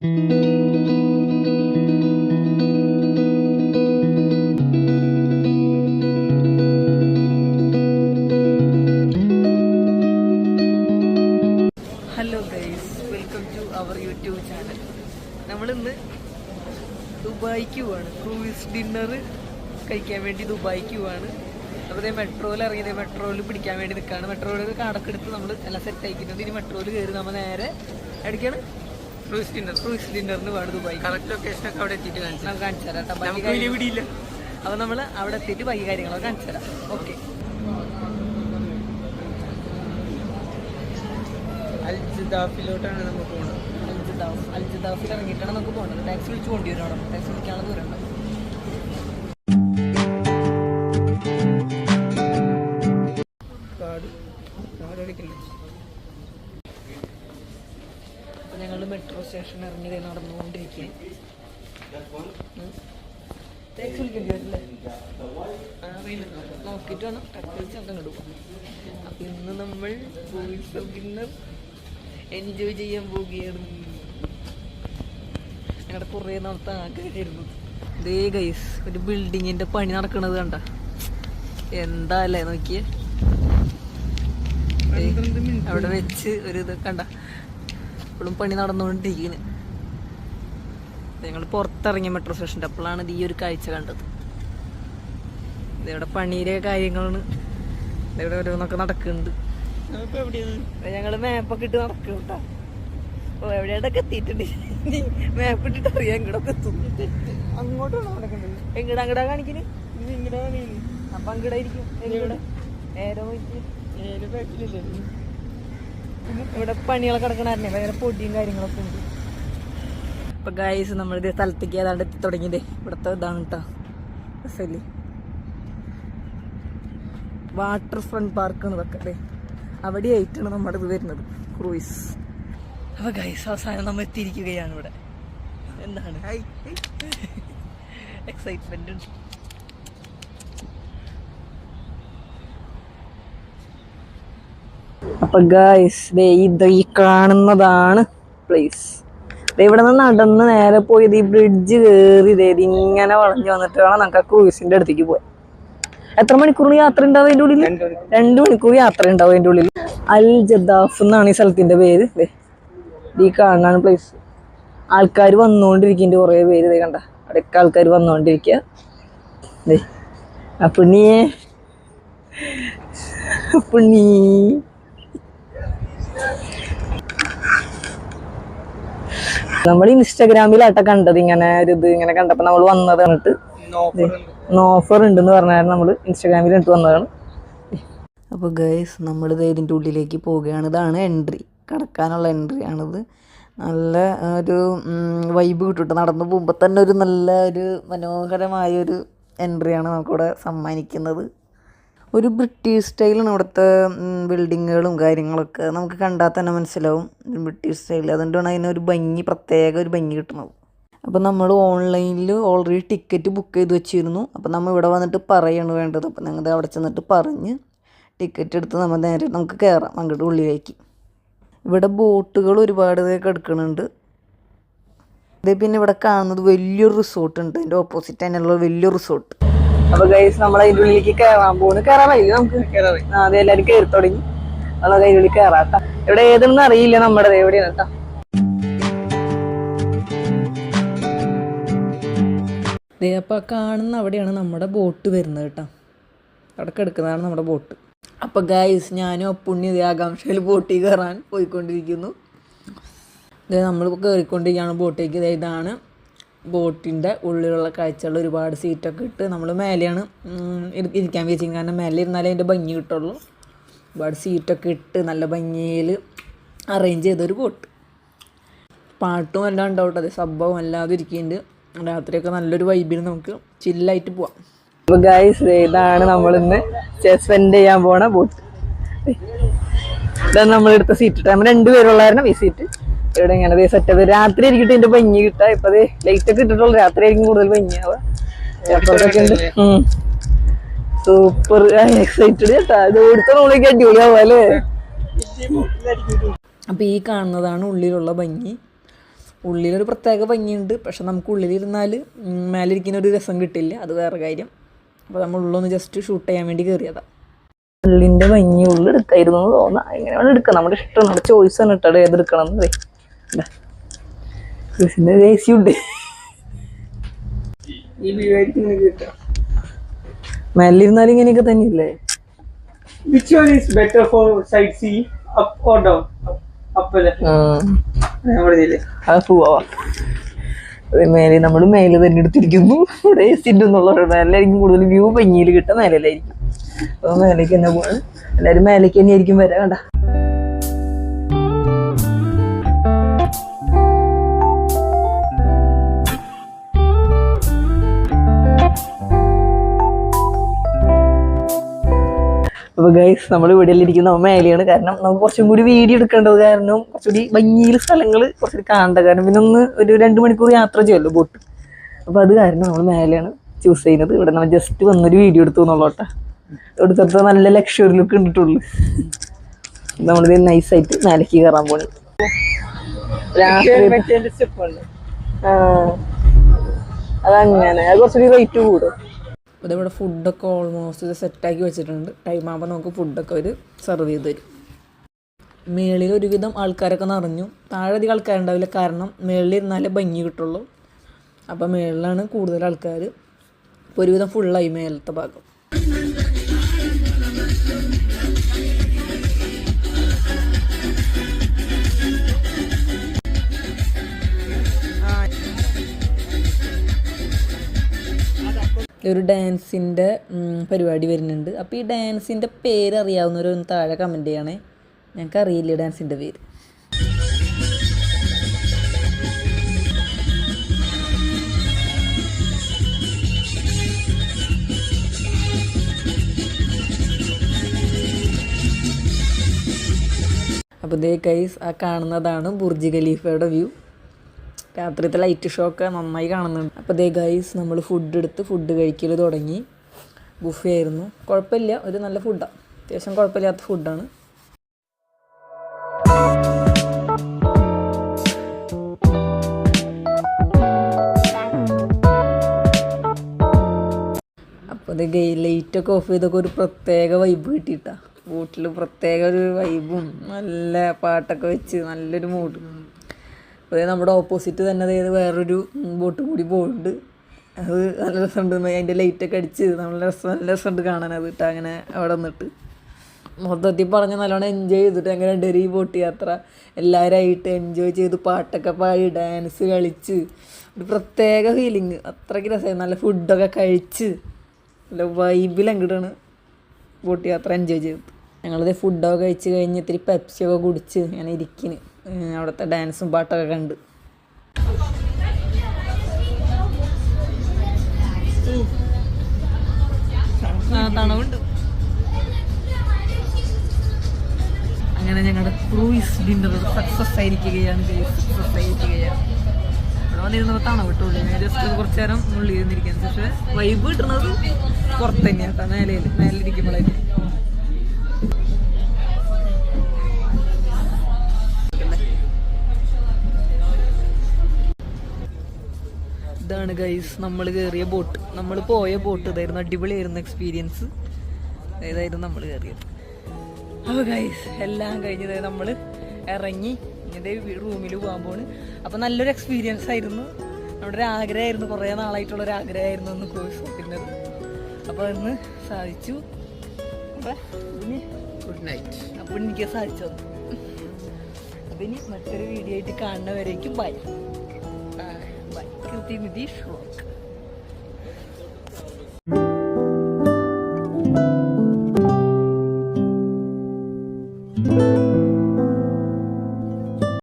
Hello guys, welcome to our YouTube channel. നമ്മളിന്ന് ദുബായിക്ക് പോവാണ്. ക്രൂയിസ് ഡിന്നർ കഴിക്കാൻ വേണ്ടി ദുബായിക്ക് പോവാണ്. അപ്പോൾ ഇതേ മെട്രോയിൽ ഇറങ്ങിയത്, മെട്രോയിൽ പിടിക്കാൻ വേണ്ടി നിൽക്കുകയാണ്. മെട്രോയിൽ കാടൊക്കെ എടുത്ത് നമ്മൾ എല്ലാം സെറ്റ് ആക്കിയിട്ടുണ്ട്. ഇനി മെട്രോയിൽ കയറി നമ്മൾ നേരെ അടിക്കാണ് ക്രൂയിസ് ഡിന്നറിന് പോവാണ് ദുബായ്. കറക്റ്റ് ലൊക്കേഷനൊക്കെ അവിടെ എത്തിയിട്ട് നമുക്ക് കാണിച്ചു തരാം കേട്ടോ. അപ്പോൾ നമ്മൾ അവിടെ എത്തിയിട്ട് ബാക്കി കാര്യങ്ങളൊക്കെ കാണിച്ചു തരാം. ഓക്കെ. അൽജിദാഫിലോട്ടാണ് നമ്മൾ പോകുന്നത്. അൽജിദാഫിൽ ഇറങ്ങിയിട്ടാണ് നമുക്ക് പോകുന്നത്. ടാക്സി വിളിച്ച് കൊണ്ടുവരും. അവിടെ ടാക്സി വിളിക്കാനുള്ള ദൂരം ഉണ്ടാവും. അപ്പോൾ ഞങ്ങൾ മെട്രോ സ്റ്റേഷൻ ഇറങ്ങിയത് നടന്നുകൊണ്ടിരിക്കുക. ടാക്സി വിളിക്കേണ്ടി വരില്ലേ? നോക്കിയിട്ട് വേണം ടാക്സി വിളിച്ച് നമുക്ക് അങ്ങോട്ട് പോകാം. അപ്പം ഇന്ന് നമ്മൾ ഡിന്നർ എൻജോയ് ചെയ്യാൻ പോവുകയാണ്. ഞങ്ങളുടെ കുറേ നാളത്തെ ആഗ്രഹമായിരുന്നു. ഇതേ ഗൈസ്, ഒരു ബിൽഡിങ്ങിൻ്റെ പണി നടക്കണത് കണ്ട. എന്താ അല്ലേ നോക്കിയേ, അവിടെ വെച്ച് ഒരു ഇത് കണ്ട. ഇപ്പോഴും പണി നടന്നുകൊണ്ടിരിക്കുന്നു. ഞങ്ങൾ പുറത്തിറങ്ങിയ മെട്രോ സ്റ്റേഷൻ്റെ അപ്പോഴാണ് ഇത് ഈ ഒരു കാഴ്ച കണ്ടത്. ഇതിവിടെ പണിയുടെ കാര്യങ്ങളാണ്. ഇവിടെ ഓരോന്നൊക്കെ നടക്കുന്നുണ്ട്. ഞങ്ങൾ മാപ്പൊക്കെ ഇട്ട് നടക്കും കേട്ടോ. ഓ, എവിടെയാടൊക്കെ എത്തിയിട്ടുണ്ട്. മാപ്പ് ഇട്ടിട്ട് അറിയാം ഇങ്ങോട്ടൊക്കെ എത്തും. അങ്ങോട്ടാണ് നടക്കുന്നത്. അങ്ങടാ കാണിക്കുന്നു. അപ്പൊ അങ്ങടായിരിക്കും. ഇവിടെ പണികളൊക്കെ നടക്കണേ ഭയങ്കര പൊടിയും കാര്യങ്ങളൊക്കെ ഉണ്ട്. ഇപ്പൊ ഗൈസ് നമ്മളിത് സ്ഥലത്തേക്ക് ഏതാണ്ട് എത്തി തുടങ്ങിയതേ. ഇവിടുത്തെ ഇതാണ് കേട്ടോ രസല്ലേ, വാട്ടർ ഫ്രണ്ട് പാർക്കാണ് ഇതൊക്കെ. അതെ, അവിടെ ആയിട്ടാണ് നമ്മുടെ ഇത് വരുന്നത്, ക്രൂയിസ്. അപ്പൊ ഗൈസ് അവസാനം നമ്മൾ എത്തിയിരിക്കുകയാണ് ഇവിടെ. എന്താണ് എക്സൈറ്റ്മെന്റ് ഉണ്ട്. അപ്പൊ ഗൈസ് ഇത് ഈ കാണുന്നതാണ് പ്ലേസ്. ഇവിടെ നിന്ന് നടന്ന് നേരെ പോയത് ഈ ബ്രിഡ്ജ് കയറി ഇങ്ങനെ വളഞ്ഞു വന്നിട്ട് വേണം നമുക്ക് ആ ക്രൂയിസിന്റെ അടുത്തേക്ക് പോകാൻ. എത്ര മണിക്കൂർ യാത്ര ഉണ്ടാവും അതിൻ്റെ ഉള്ളിൽ? 2 മണിക്കൂർ യാത്ര ഉണ്ടാവും അതിൻ്റെ ഉള്ളിൽ. അൽ ജദാഫ് എന്നാണ് ഈ സ്ഥലത്തിന്റെ പേര്. ഈ കാണാണ് പ്ലേസ്. ആൾക്കാർ വന്നുകൊണ്ടിരിക്കുന്നുണ്ട്, കുറേ പേര്. ഇതേ കണ്ട, അവിടെയൊക്കെ ആൾക്കാർ വന്നുകൊണ്ടിരിക്കുക. പുണ്ണി നമ്മൾ ഇൻസ്റ്റാഗ്രാമിലാട്ട കണ്ടത് ഇങ്ങനെ ഒരു ഇത് ഇങ്ങനെ കണ്ടപ്പോൾ നമ്മൾ വന്നത് കണ്ടിട്ട് ഓഫർ ഉണ്ടെന്ന് പറഞ്ഞാൽ നമ്മൾ ഇൻസ്റ്റാഗ്രാമിൽ ഇട്ട് വന്നതാണ്. അപ്പോൾ ഗൈസ് നമ്മളിത് ഇതിൻ്റെ ഉള്ളിലേക്ക് പോവുകയാണ്. ഇതാണ് എൻട്രി, കടക്കാനുള്ള എൻട്രി ആണിത്. നല്ല ഒരു വൈബ് കിട്ടും. നടന്നു പോകുമ്പോൾ തന്നെ ഒരു നല്ല ഒരു മനോഹരമായൊരു എൻട്രിയാണ് നമുക്കിവിടെ സമ്മാനിക്കുന്നത്. ഒരു ബ്രിട്ടീഷ് സ്റ്റൈലാണ് ഇവിടുത്തെ ബിൽഡിങ്ങുകളും കാര്യങ്ങളൊക്കെ. നമുക്ക് കണ്ടാൽ തന്നെ മനസ്സിലാവും ബ്രിട്ടീഷ് സ്റ്റൈൽ. അതുകൊണ്ടാണ് അതിനൊരു ഭംഗി, പ്രത്യേക ഒരു ഭംഗി കിട്ടുന്നത്. അപ്പോൾ നമ്മൾ ഓൺലൈനിൽ ഓൾറെഡി ടിക്കറ്റ് ബുക്ക് ചെയ്ത് വെച്ചിരുന്നു. അപ്പോൾ നമ്മൾ ഇവിടെ വന്നിട്ട് പറയാണ് വേണ്ടത്. അപ്പോൾ ഞങ്ങൾ അവിടെ ചെന്നിട്ട് പറഞ്ഞ് ടിക്കറ്റ് എടുത്ത് നമ്മൾ നേരെ നമുക്ക് കയറാം അങ്ങോട്ട് ഉള്ളിലേക്ക്. ഇവിടെ ബോട്ടുകൾ ഒരുപാട് കിടക്കുന്നുണ്ട്. അതേ പിന്നെ ഇവിടെ കാണുന്നത് വലിയൊരു റിസോർട്ട് ഉണ്ട്. അതിൻ്റെ ഓപ്പോസിറ്റ് അതിനുള്ള വലിയൊരു റിസോർട്ട്. അപ്പോൾ ഗൈസ് നമ്മൾ അതിൻ്റെ ഉള്ളിലേക്ക് കയറാൻ പോകുന്നു. കയറാറായി നമുക്ക്. അതെ, എല്ലാവരും കയറി തുടങ്ങി. നമ്മൾ അതിൻ്റെ ഉള്ളിൽ കയറാട്ടാ. ഇവിടെ ഏതെന്ന് അറിയില്ല നമ്മുടെ എവിടെയാണ് കേട്ടോ. അപ്പോൾ കാണുന്ന അവിടെയാണ് നമ്മുടെ ബോട്ട് വരുന്നത് കേട്ടോ. അവിടെ കിടക്കുന്നതാണ് നമ്മുടെ ബോട്ട്. അപ്പോൾ ഗൈസ് ഞാനും അപ്പുണ്ണി ഇതേ ആകാംക്ഷയിൽ ബോട്ടിൽ കയറാൻ പോയിക്കൊണ്ടിരിക്കുന്നു. ഇതേ നമ്മളിപ്പോൾ കയറിക്കൊണ്ടിരിക്കുകയാണ് ബോട്ടിലേക്ക്. ഇതാണ് ബോട്ടിൻ്റെ ഉള്ളിലുള്ള കാഴ്ചകൾ. ഒരുപാട് സീറ്റൊക്കെ ഇട്ട് നമ്മൾ മേലെയാണ് ഇരിക്കാൻ വെച്ചിരിക്കുന്നത്. കാരണം മേലെ ഇരുന്നാലേ അതിൻ്റെ ഭംഗി കിട്ടുള്ളൂ. ഒരുപാട് സീറ്റൊക്കെ ഇട്ട് നല്ല ഭംഗിയിൽ അറേഞ്ച് ചെയ്തൊരു ബോട്ട്. പാട്ടും എല്ലാം ഉണ്ടാവും. അതെ, സംഭവം അല്ലാതെ ഇരിക്കുന്നുണ്ട്. രാത്രിയൊക്കെ നല്ലൊരു വൈബിൽ നമുക്ക് ചില്ലായിട്ട് പോവാം. അപ്പോൾ ഗൈസ് ഇതാണ് നമ്മളിന്ന് സ്പെൻഡ് ചെയ്യാൻ പോണ ബോട്ട്. ഇതാണ് നമ്മളെടുത്ത സീറ്റ്. നമ്മൾ 2 പേരുള്ളായിരുന്നു ഈ സീറ്റ്. ഇവിടെ ഇങ്ങനെ സെറ്റപ്പ്. രാത്രി ആയിരിക്കും ഇതിന്റെ ഭംഗി കിട്ടുക. ഇപ്പൊ ലൈറ്റ് ഒക്കെ ഇട്ടിട്ടുള്ളൂ. രാത്രി ആയിരിക്കും കൂടുതൽ ഭംഗിയാവുക. സൂപ്പർ എക്സൈറ്റഡ് കേട്ടാ. ഇത് ഓടിച്ച റോളിലേക്ക് അടിപൊളിയാവും അല്ലേ. അപ്പൊ ഈ കാണുന്നതാണ് ഉള്ളിലുള്ള ഭംഗി. ഉള്ളിലൊരു പ്രത്യേക ഭംഗിയുണ്ട്. പക്ഷെ നമുക്ക് ഉള്ളിലിരുന്നാൽ മേലിരിക്കുന്ന ഒരു രസം കിട്ടില്ല, അത് വേറെ കാര്യം. അപ്പോൾ നമ്മൾ ഉള്ളൊന്ന് ജസ്റ്റ് ഷൂട്ട് ചെയ്യാൻ വേണ്ടി കയറിയതാണ്. ഉള്ളിൻ്റെ ഭംഗി ഉള്ളെടുക്കായിരുന്നു എന്ന് തോന്നാം. എങ്ങനെ വേണം എടുക്കാം, നമ്മുടെ ഇഷ്ടം, നമ്മുടെ ചോയ്സ് ആണ് ഇട്ടത് ഏതെടുക്കണം എന്ന്. AC ഉണ്ട്, ഈ വ്യൂ ആയിരിക്കും നിങ്ങൾക്ക് കിട്ടുക. മേലിരുന്നാലും ഇങ്ങനെയൊക്കെ തന്നെയല്ലേ. Which one is better for sightseeing? Up or down? Up അല്ലേ? നമ്മുടെ ഇതില്. അത് പോവാ. മേലെ നമ്മൾ മേലെ തന്നെ എടുത്തിരിക്കുന്നു. ഇവിടെ AC ഉണ്ട് എന്നുള്ളത് മേലായിരിക്കും കൂടുതൽ വ്യൂ ഭംഗിയിൽ കിട്ടുക മേലായിരിക്കും. അപ്പോൾ മേലേക്ക് തന്നെ പോവാണ്. എല്ലാവരും മേലേക്ക് തന്നെ ആയിരിക്കും വരാം. കണ്ട അപ്പോൾ ഗൈസ് നമ്മൾ ഇവിടെയല്ലിരിക്കുന്ന നമ്മൾ മേലെയാണ്. കാരണം നമുക്ക് കുറച്ചും കൂടി വീഡിയോ എടുക്കേണ്ടത് കാരണം കുറച്ചുകൂടി ഭംഗിയിൽ സ്ഥലങ്ങൾ കുറച്ചുകൂടി കാണേണ്ട കാരണം പിന്നെ ഒരു 2 മണിക്കൂർ യാത്ര ചെയ്യുമല്ലോ ബോട്ട്. അപ്പോൾ അത് കാരണം നമ്മൾ മേലെയാണ് ചൂസ് ചെയ്യുന്നത്. ഇവിടെ നമ്മൾ ജസ്റ്റ് വന്നൊരു വീഡിയോ എടുത്തു എന്നുള്ളോട്ടെ. എടുത്തപ്പോൾ നല്ല ലക്ഷറി ലുക്ക് കണ്ടിട്ടുള്ളൂ. നമ്മളിത് നൈസായിട്ട് മേലേക്ക് കയറാൻ പോണി. അതങ്ങനെ അത് കുറച്ചുകൂടി റേറ്റ് കൂടും. അതിവിടെ ഫുഡൊക്കെ ഓൾമോസ്റ്റ് സെറ്റാക്കി വെച്ചിട്ടുണ്ട്. ടൈം ആകുമ്പോൾ നമുക്ക് ഫുഡൊക്കെ അവർ സെർവ് ചെയ്ത് തരും. മേളിൽ ഒരുവിധം ആൾക്കാരൊക്കെ നിറഞ്ഞു. താഴെ അധികം ആൾക്കാരുണ്ടാവില്ല, കാരണം മേളിൽ ഇരുന്നാലേ ഭംഗി കിട്ടുള്ളൂ. അപ്പോൾ മേളിലാണ് കൂടുതൽ ആൾക്കാർ. ഇപ്പോൾ ഒരുവിധം ഫുള്ളായി മേലത്തെ ഭാഗം. ഒരു ഡാൻസിൻ്റെ പരിപാടി വരുന്നുണ്ട്. അപ്പോൾ ഈ ഡാൻസിൻ്റെ പേര് അറിയാവുന്നവരൊന്ന് താഴെ കമൻറ്റ് ചെയ്യണേ. ഞങ്ങൾക്കറിയില്ല ഡാൻസിൻ്റെ പേര്. അപ്പോൾ ദേ ഗൈസ്, ആ കാണുന്നതാണ് ബുർജ് ഖലീഫയുടെ വ്യൂ. രാത്രിത്തെ ലൈറ്റ് ഷോ ഒക്കെ നന്നായി കാണുന്നുണ്ട്. അപ്പോൾ ദേ ഗൈസ്, നമ്മൾ ഫുഡ് കഴിക്കൽ തുടങ്ങി. ബുഫേ ആയിരുന്നു, കുഴപ്പമില്ല, ഒരു നല്ല ഫുഡാണ്, അത്യാവശ്യം കുഴപ്പമില്ലാത്ത ഫുഡാണ്. അപ്പോൾ അത് ലൈറ്റൊക്കെ ഓഫ് ചെയ്തൊക്കെ ഒരു പ്രത്യേക വൈബ് കിട്ടിയിട്ടാ. ബോട്ടിൽ പ്രത്യേക ഒരു വൈബും നല്ല പാട്ടൊക്കെ വെച്ച് നല്ലൊരു മൂഡ്. അപ്പോൾ നമ്മുടെ ഓപ്പോസിറ്റ് തന്നെ അതായത് വേറൊരു ബോട്ട് കൂടി പോകുന്നുണ്ട്. അത് നല്ല രസമുണ്ട്. അതിൻ്റെ ലൈറ്റൊക്കെ അടിച്ച് നല്ല രസമുണ്ട് കാണാൻ. അത് ഇട്ട് അങ്ങനെ അവിടെ നിന്നിട്ട് മൊത്തത്തിൽ പറഞ്ഞ് നല്ലോണം എൻജോയ് ചെയ്തിട്ട് അങ്ങനെ ഉണ്ട് ഈ ബോട്ട് യാത്ര. എല്ലാവരുമായിട്ട് എൻജോയ് ചെയ്ത് പാട്ടൊക്കെ പാടി ഡാൻസ് കളിച്ച് ഒരു പ്രത്യേക ഫീലിങ്. അത്രയ്ക്ക് രസമായി. നല്ല ഫുഡൊക്കെ കഴിച്ച് നല്ല വൈബിൽ അങ്ങോട്ടാണ് ബോട്ട് യാത്ര എൻജോയ് ചെയ്തത്. ഞങ്ങളിത് ഫുഡൊക്കെ കഴിച്ച് കഴിഞ്ഞ് ഇത്തിരി പെപ്സിയൊക്കെ കുടിച്ച് ഇങ്ങനെ ഇരിക്കുന്നു. അവിടുത്തെ ഡാൻസും പാട്ടൊക്കെ കണ്ട് തണവുണ്ട്. അങ്ങനെ ഞങ്ങളുടെ ക്രൂയിസ് ഡിന്നർ സക്സസ് ആയിരിക്കുകയാണ്. ഇവിടെ വന്നിരുന്നപ്പോൾ തണവിട്ടുള്ളൂ. ഞാൻ ജസ്റ്റ് കുറച്ച് നേരം ഉള്ളിൽ ഇരുന്നിരിക്കുന്നത്. പക്ഷെ വൈബ് കിട്ടുന്നത് പുറത്ത് തന്നെയാണ്, മേലിരിക്കുമ്പോഴേക്കും. ഇതാണ് ഗൈസ് നമ്മൾ കയറിയ ബോട്ട്. നമ്മൾ പോയ ബോട്ട് ഇതായിരുന്നു. അടിപൊളിയായിരുന്നു എക്സ്പീരിയൻസ്. ഇതായിരുന്നു നമ്മൾ കയറിയത്. അപ്പോൾ ഗൈസ് എല്ലാം കഴിഞ്ഞത് നമ്മൾ ഇറങ്ങി ഇങ്ങനെ റൂമിൽ പോകാൻ പോണ്. അപ്പോൾ നല്ലൊരു എക്സ്പീരിയൻസ് ആയിരുന്നു. നമ്മുടെ ഒരു ആഗ്രഹമായിരുന്നു, കുറേ നാളായിട്ടുള്ളൊരു ആഗ്രഹമായിരുന്നു ഒന്ന് ക്രൂയിസ് ഷിപ്പിൻ്റെത്. അപ്പോൾ അന്ന് സാധിച്ചു. അപ്പോൾ ഗുഡ് നൈറ്റ്. അപ്പോൾ എനിക്ക് സാധിച്ചു തന്നു. അപ്പോൾ ഇനി മറ്റൊരു വീഡിയോ ആയിട്ട് കാണുന്നവരേക്കും by. Bye. Bye. Continue this vlog.